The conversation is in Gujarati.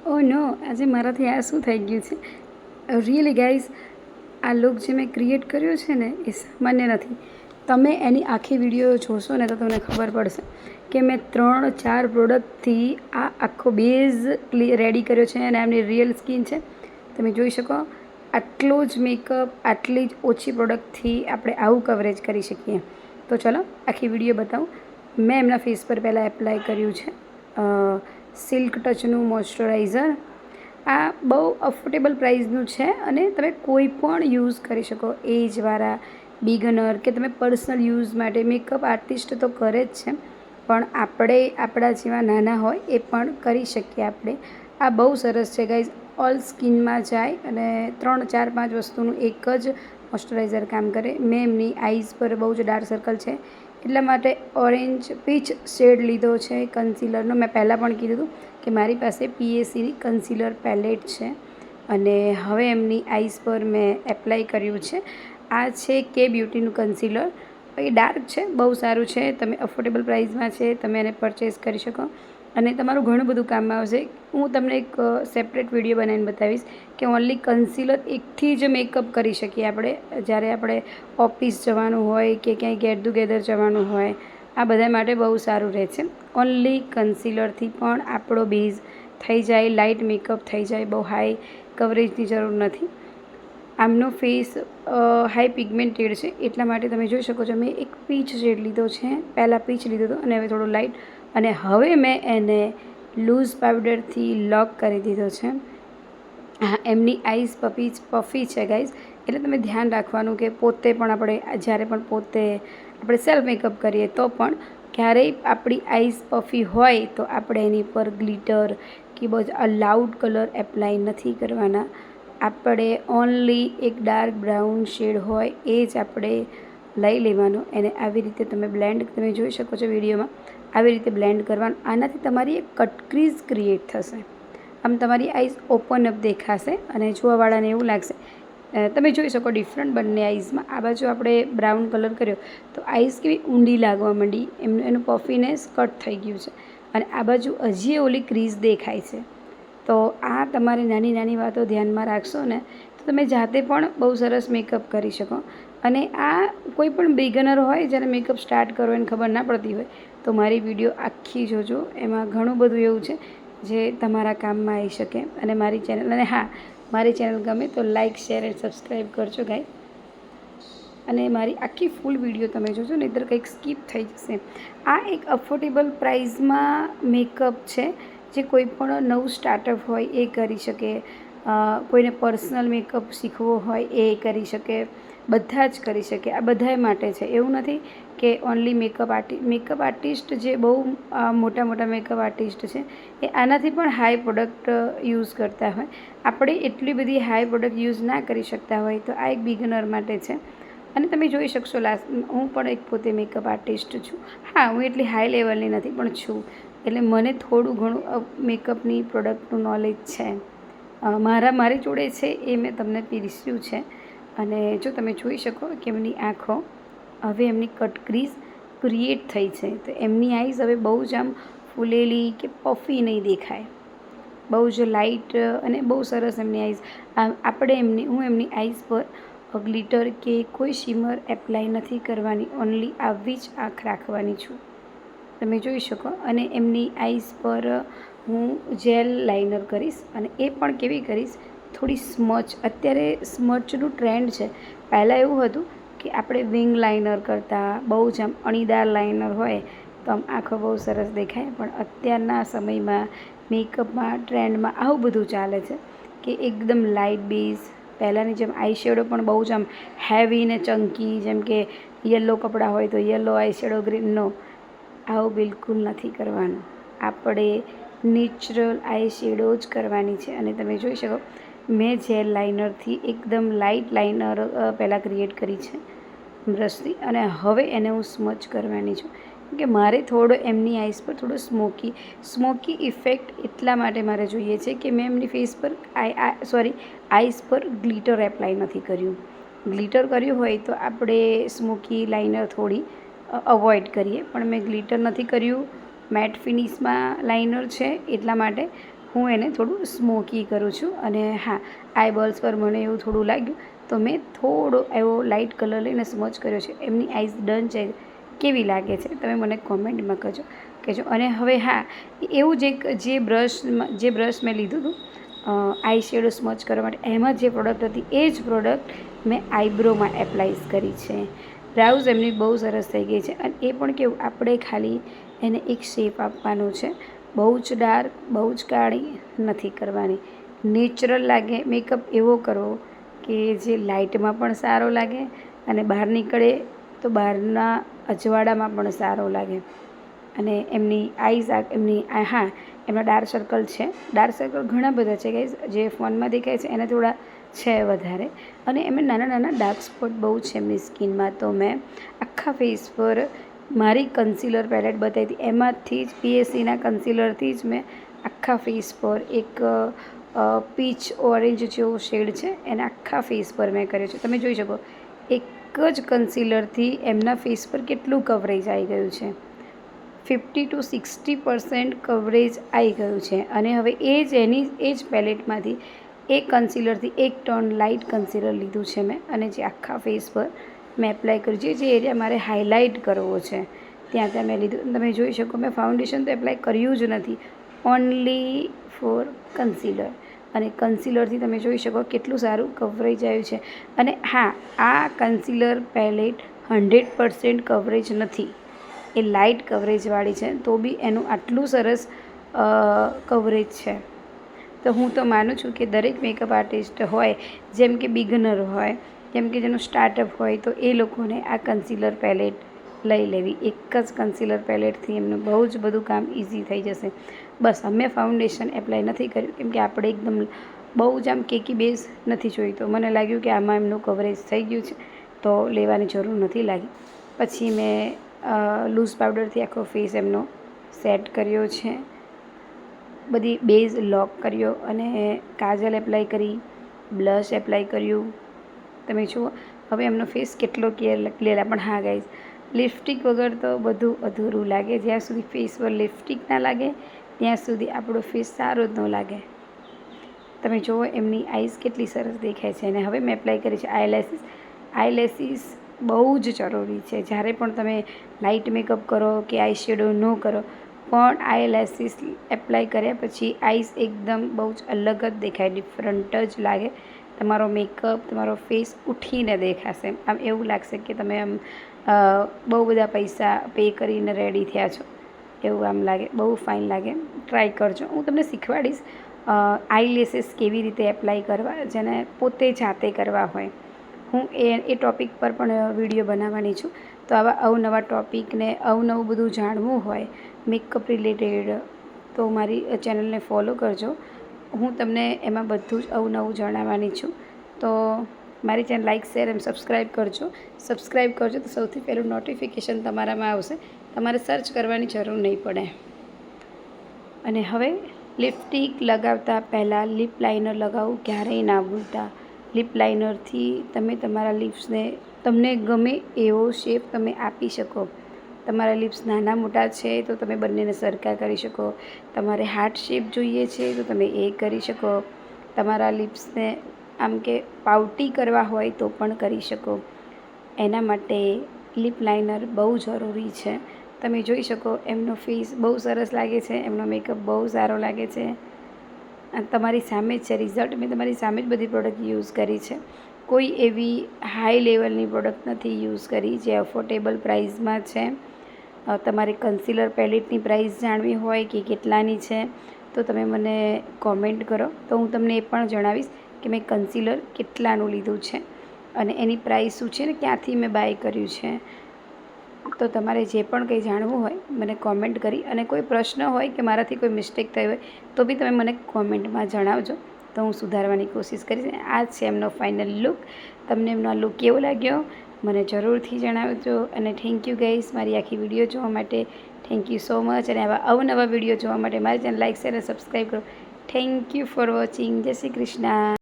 ઓ નો, આજે મારાથી આ શું થઈ ગયું છે? રિયલી ગાઈઝ, આ લુક જે મેં ક્રિએટ કર્યો છે ને એ સામાન્ય નથી. તમે એની આખી વિડીયો જોશો ને તો તમને ખબર પડશે કે મેં 3-4 પ્રોડક્ટથી આ આખો બેઝ રેડી કર્યો છે અને એમની રિયલ સ્કિન છે. તમે જોઈ શકો, આટલો જ મેકઅપ આટલી જ ઓછી પ્રોડક્ટથી આપણે આવું કવરેજ કરી શકીએ. તો ચલો આખી વિડીયો બતાવું. મેં એમના ફેસ પર પહેલાં એપ્લાય કર્યું છે સિલ્ક ટચનું મોઇશ્ચરાઇઝર. આ બહુ અફોર્ડેબલ પ્રાઇસનું છે અને તમે કોઈ પણ યુઝ કરી શકો, એજવાળા, બિગનર કે તમે પર્સનલ યુઝ માટે. મેકઅપ આર્ટિસ્ટ તો કરે જ છે, પણ આપણે આપણા જેવા નાના હોય એ પણ કરી શકીએ આપણે. આ બહુ સરસ છે ગાઈઝ, ઓલ સ્કિનમાં જાય અને 3-4-5 વસ્તુનું એક જ મોઇશ્ચરાઇઝર કામ કરે. મેં એમની આઈઝ પર બહુ જ ડાર્ક સર્કલ છે એટલા માટે ઓરેન્જ પીચ શેડ લીધો છે કન્સીલરનો. મેં પહેલાં પણ કીધું હતું કે મારી પાસે PACની કન્સીલર પેલેટ છે અને હવે એમની આઈઝ પર મેં એપ્લાય કર્યું છે. આ છે કે બ્યુટીનું કન્સીલર. એ ડાર્ક છે, બહુ સારું છે. તમે અફોર્ડેબલ પ્રાઇસમાં છે, તમે એને પરચેસ કરી શકો અને તમારું ઘણું બધું કામમાં આવશે. હું તમને એક સેપરેટ વિડીયો બનાવીને બતાવીશ કે ઓનલી કન્સીલર એકથી જ મેકઅપ કરી શકીએ આપણે, જ્યારે આપણે ઓફિસ જવાનું હોય કે ક્યાંય ગેટ ટુગેધર જવાનું હોય. આ બધા માટે બહુ સારું રહે છે. ઓનલી કન્સીલરથી પણ આપણો બેઝ થઈ જાય, લાઇટ મેકઅપ થઈ જાય, બહુ હાઈ કવરેજની જરૂર નથી. આમનો ફેસ હાઈ પિગમેન્ટેડ છે એટલા માટે તમે જોઈ શકો છો. મેં એક પીચ શેડ લીધો છે, પહેલાં પીચ લીધો હતો અને હવે થોડો લાઇટ, અને હવે મેં એને લૂઝ પાવડરથી લોક કરી દીધો છે. હા, એમની આઈઝ પફી છે ગાઈઝ, એટલે તમે ધ્યાન રાખવાનું કે પોતે પણ આપણે જ્યારે પણ પોતે આપણે સેલ્ફ મેકઅપ કરીએ તો પણ ક્યારેય આપણી આઈઝ પફી હોય તો આપણે એની પર ગ્લિટર કે બહુ લાઉડ કલર એપ્લાય નથી કરવાના. આપણે ઓનલી એક ડાર્ક બ્રાઉન શેડ હોય એ જ આપણે લઈ લેવાનો. એને આવી રીતે તમે બ્લેન્ડ, તમે જોઈ શકો છો વિડીયોમાં, આવી રીતે બ્લેન્ડ કરવાનું. આનાથી તમારી એક કટ ક્રીઝ ક્રિએટ થશે. આમ તમારી આઈઝ ઓપન અપ દેખાશે અને જોવાવાળાને એવું લાગશે. તમે જોઈ શકો ડિફરન્ટ બંને આઈઝમાં. આ બાજુ આપણે બ્રાઉન કલર કર્યો તો આઈઝ કેવી ઊંડી લાગવા માંડી, એનું પફીનેસ કટ થઈ ગયું છે અને આ બાજુ હજી ઓલી ક્રીઝ દેખાય છે. તો આ તમારે નાની નાની વાતો ધ્યાનમાં રાખશો ને તો તમે જાતે પણ બહુ સરસ મેકઅપ કરી શકો. અને આ કોઈ પણ બિગનર હોય, જ્યારે મેકઅપ સ્ટાર્ટ કરો એને ખબર ના પડતી હોય તો મારી વિડીયો આખી જોજો. એમાં ઘણું બધું એવું છે જે તમારા કામમાં આવી શકે. અને મારી ચેનલ, અને હા, મારી ચેનલ ગમે તો લાઇક, શેર એન્ડ સબસ્ક્રાઈબ કરજો ગાય. અને મારી આખી ફૂલ વિડીયો તમે જોજો, નહીંતર કંઈક સ્કીપ થઈ જશે. આ એક અફોર્ડેબલ પ્રાઇઝમાં મેકઅપ છે જે કોઈ પણ નવું સ્ટાર્ટઅપ હોય એ કરી શકે, કોઈને પર્સનલ મેકઅપ શીખવો હોય એ કરી શકે, બધા જ કરી શકે. આ બધાય માટે છે, એવું નથી કે ઓનલી મેકઅપ આર્ટિસ્ટ જે બહુ મોટા મોટા મેકઅપ આર્ટિસ્ટ છે એ આનાથી પણ હાઈ પ્રોડક્ટ યુઝ કરતા હોય. આપણે એટલી બધી હાઈ પ્રોડક્ટ યુઝ ના કરી શકતા હોય તો આ એક બિગનર માટે છે. અને તમે જોઈ શકશો, હું પણ એક પોતે મેકઅપ આર્ટિસ્ટ છું. હા, હું એટલી હાઈ લેવલની નથી પણ છું, એટલે મને થોડું ઘણું મેકઅપની પ્રોડક્ટનું નોલેજ છે. મારી જોડે છે એ મેં તમને પીરસ્યું છે. અને જો તમે જોઈ શકો કે એમની આંખો હવે એમની કટ ક્રીઝ ક્રિએટ થઈ છે, તો એમની આઈઝ હવે બહુ જ આમ ફૂલેલી કે પફી નહીં દેખાય, બહુ જ લાઇટ અને બહુ સરસ એમની આઈઝ. હું એમની આઈઝ પર ગ્લિટર કે કોઈ શિમર એપ્લાય નથી કરવાની, ઓનલી આવી જ આંખ રાખવાની છું, તમે જોઈ શકો. અને એમની આઈઝ પર હું જેલ લાઇનર કરીશ અને એ પણ કેવી કરીશ, થોડી સ્મચ. અત્યારે સ્મચનું ટ્રેન્ડ છે. પહેલાં એવું હતું કે આપણે વિંગ લાઇનર કરતાં, બહુ જ આમ અણીદાર લાઇનર હોય તો આમ આંખો બહુ સરસ દેખાય. પણ અત્યારના સમયમાં મેકઅપમાં ટ્રેન્ડમાં આવું બધું ચાલે છે કે એકદમ લાઇટ બેઝ. પહેલાંની જેમ આઈ શેડો પણ બહુ જ આમ હેવી ને ચંકી, જેમ કે યલો કપડાં હોય તો યલો આઈ શેડો, ગ્રીનનો, આવું બિલકુલ નથી કરવાનું. આપણે નેચરલ આઈ શેડો જ કરવાની છે. અને તમે જોઈ શકો મેં જેલ લાઇનરથી એકદમ લાઇટ લાઇનર પહેલાં ક્રિએટ કરી છે બ્રશથી, અને હવે એને હું સ્મચ કરવાની છું કે મારે થોડો એમની આઈસ પર થોડો સ્મોકી ઇફેક્ટ એટલા માટે મારે જોઈએ છે કે મેં એમની ફેસ પર આઈસ પર ગ્લિટર એપ્લાય નથી કર્યું. ગ્લિટર કર્યું હોય તો આપણે સ્મોકી લાઇનર થોડી અવોઇડ કરીએ, પણ મેં ગ્લિટર નથી કર્યું. મેટ ફિનિશમાં લાઇનર છે એટલા માટે હું એને થોડું સ્મોકી કરું છું. અને હા, આઈબોલ્સ પર મને એવું થોડું લાગ્યું તો મેં થોડો એવો લાઇટ કલર લઈને સ્મોચ કર્યો છે. એમની આઈઝ ડન છે, કેવી લાગે છે તમે મને કોમેન્ટમાં કહેજો. અને હવે હા, એવું જ એક જે બ્રશ મેં લીધું હતું આઈ શેડો સ્મોચ કરવા માટે, એમાં જે પ્રોડક્ટ હતી એ જ પ્રોડક્ટ મેં આઈબ્રોમાં એપ્લાય કરી છે. બ્રાઉઝ એમની બહુ સરસ થઈ ગઈ છે. અને એ પણ કેવું, આપણે ખાલી એને એક શેપ આપવાનો છે. બહુ જ ડાર્ક, બહુ જ કાળી નથી કરવાની. નેચરલ લાગે મેકઅપ એવો કરવો કે જે લાઇટમાં પણ સારો લાગે અને બહાર નીકળે તો બહારના અજવાળામાં પણ સારો લાગે. અને એમની આઈઝ એમના ડાર્ક સર્કલ છે. ડાર્ક સર્કલ ઘણા બધા છે ગાઈઝ, જે ફોનમાં દેખાય છે એના થોડા છે વધારે. અને એમને નાના નાના ડાર્ક સ્પોટ બહુ છે એમની સ્કિનમાં. તો મેં આખા ફેસ પર મારી કન્સીલર પેલેટ બતાવી હતી, એમાંથી જ PSCના કન્સીલરથી જ મેં આખા ફેસ પર એક પીચ ઓરેન્જ જેવો શેડ છે એને આખા ફેસ પર મેં કર્યો છે. તમે જોઈ શકો એક જ કન્સીલરથી એમના ફેસ પર કેટલું કવરેજ આવી ગયું છે. 50 to 60% કવરેજ આવી ગયું છે. અને હવે એ જ પેલેટમાંથી એક કન્સીલરથી એક ટોન લાઇટ કન્સીલર લીધું છે મેં, અને જે આખા ફેસ પર મેં એપ્લાય કર્યું છે. જે એરિયા મારે હાઇલાઇટ કરવો છે ત્યાં મેં લીધું. તમે જોઈ શકો મેં ફાઉન્ડેશન તો એપ્લાય કર્યું જ નથી, ઓનલી ફોર કન્સીલર. અને કન્સીલરથી તમે જોઈ શકો કેટલું સારું કવરેજ આવ્યું છે. અને હા, આ કન્સીલર પેલેટ 100% કવરેજ નથી, એ લાઇટ કવરેજવાળી છે, તો બી એનું આટલું સરસ કવરેજ છે. તો હું તો માનું છું કે દરેક મેકઅપ આર્ટિસ્ટ હોય, જેમ કે બિગનર હોય, જેમ કે જેનું સ્ટાર્ટઅપ હોય, તો એ લોકોને આ કન્સીલર પેલેટ લઈ લેવી. એક જ કન્સીલર પેલેટથી એમનું બહુ જ બધું કામ ઇઝી થઈ જશે. બસ અમે ફાઉન્ડેશન એપ્લાય નથી કર્યું કેમ કે આપણે એકદમ બહુ જ આમ કેકી બેઝ નથી જોઈતો. મને લાગ્યું કે આમાં એમનું કવરેજ થઈ ગયું છે તો લેવાની જરૂર નથી લાગી. પછી મેં લૂઝ પાવડરથી આખો ફેસ એમનો સેટ કર્યો છે, બધી બેઝ લોક કર્યો અને કાજલ એપ્લાય કરી, બ્લશ એપ્લાય કર્યું. તમે જુઓ હવે એમનો ફેસ કેટલો ક્લિયર. પણ હા ગાઈઝ, લિપસ્ટિક વગર તો બધું અધૂરું લાગે. જ્યાં સુધી ફેસ પર લિપસ્ટિક ના લાગે ત્યાં સુધી આપણો ફેસ સારો જ ન લાગે. તમે જુઓ એમની આઈઝ કેટલી સરસ દેખાય છે. અને હવે મેં એપ્લાય કરી છે આઈલેસીસ બહુ જ જરૂરી છે. જ્યારે પણ તમે લાઇટ મેકઅપ કરો કે આઈ શેડો ન કરો, પણ આઈલેસીસ એપ્લાય કર્યા પછી આઈઝ એકદમ બહુ જ અલગ જ દેખાય, ડિફરન્ટ જ લાગે. તમારો મેકઅપ, તમારો ફેસ ઉઠીને દેખાશે. આમ એવું લાગશે કે તમે આમ બહુ બધા પૈસા પે કરીને રેડી થયા છો એવું આમ લાગે, બહુ ફાઇન લાગે. ટ્રાય કરજો, હું તમને શીખવાડીશ આઈલેસીસ કેવી રીતે એપ્લાય કરવા, જેને પોતે જાતે કરવા હોય. હું એ ટૉપિક પર પણ વિડીયો બનાવવાની છું. તો આવા અવનવા ટૉપિકને અવનવું બધું જાણવું હોય મેકઅપ રિલેટેડ તો મારી ચેનલને ફોલો કરજો. હું તમને એમાં બધું જ અવનવું જણાવવાની છું. તો મારી ચેનલ લાઇક, શેર અને સબસ્ક્રાઈબ કરજો તો સૌથી પહેલું નોટિફિકેશન તમારામાં આવશે. તમારે સર્ચ કરવાની જરૂર નહીં પડે. અને હવે લિપસ્ટિક લગાવતા પહેલાં લિપ લાઇનર લગાવવું ક્યારેય ના ભૂલતા. લિપ લાઇનરથી તમે તમારા લિપ્સને તમને ગમે એવો શેપ તમે આપી શકો. તમારા લિપ્સ નાના મોટા છે તો તમે બંનેને સરખા કરી શકો. તમારે હાર્ટ શેપ જોઈએ છે તો તમે એ કરી શકો. તમારા લિપ્સને આમ કે પાઉટી કરવા હોય તો પણ કરી શકો. એના માટે લિપ લાઇનર બહુ જરૂરી છે. તમે જોઈ શકો એમનો ફેસ બહુ સરસ લાગે છે, એમનો મેકઅપ બહુ સારો લાગે છે. તમારી સામે જ છે રિઝલ્ટ. મેં તમારી સામે જ બધી પ્રોડક્ટ યુઝ કરી છે. કોઈ એવી હાઈ લેવલની પ્રોડક્ટ નથી યુઝ કરી, જે અફોર્ડેબલ પ્રાઇસમાં છે. તમારે કન્સીલર પેલેટની પ્રાઇસ જાણવી હોય કે કેટલાની છે તો તમે મને કોમેન્ટ કરો, તો હું તમને એ પણ જણાવીશ કે મેં કન્સીલર કેટલાનું લીધું છે અને એની પ્રાઇસ શું છે ને ક્યાંથી મેં બાય કર્યું છે. તો તમારે જે પણ કંઈ જાણવું હોય મને કોમેન્ટ કરી, અને કોઈ પ્રશ્ન હોય કે મારાથી કોઈ મિસ્ટેક થઈ હોય તો બી તમે મને કોમેન્ટમાં જણાવજો, તો હું સુધારવાની કોશિશ કરીશ. આ છે એમનો ફાઇનલ લુક. તમને એમનો લુક કેવો લાગ્યો મને જરૂરથી જણાવજો. અને થેન્ક યુ ગાઈસ મારી આખી વિડીયો જોવા માટે. Thank you so much. અને આવા અવનવા વિડીયો જોવા માટે મારી ચેનલ લાઇક, શેર અને સબસ્ક્રાઈબ કરો. Thank you for watching. જય શ્રી કૃષ્ણ.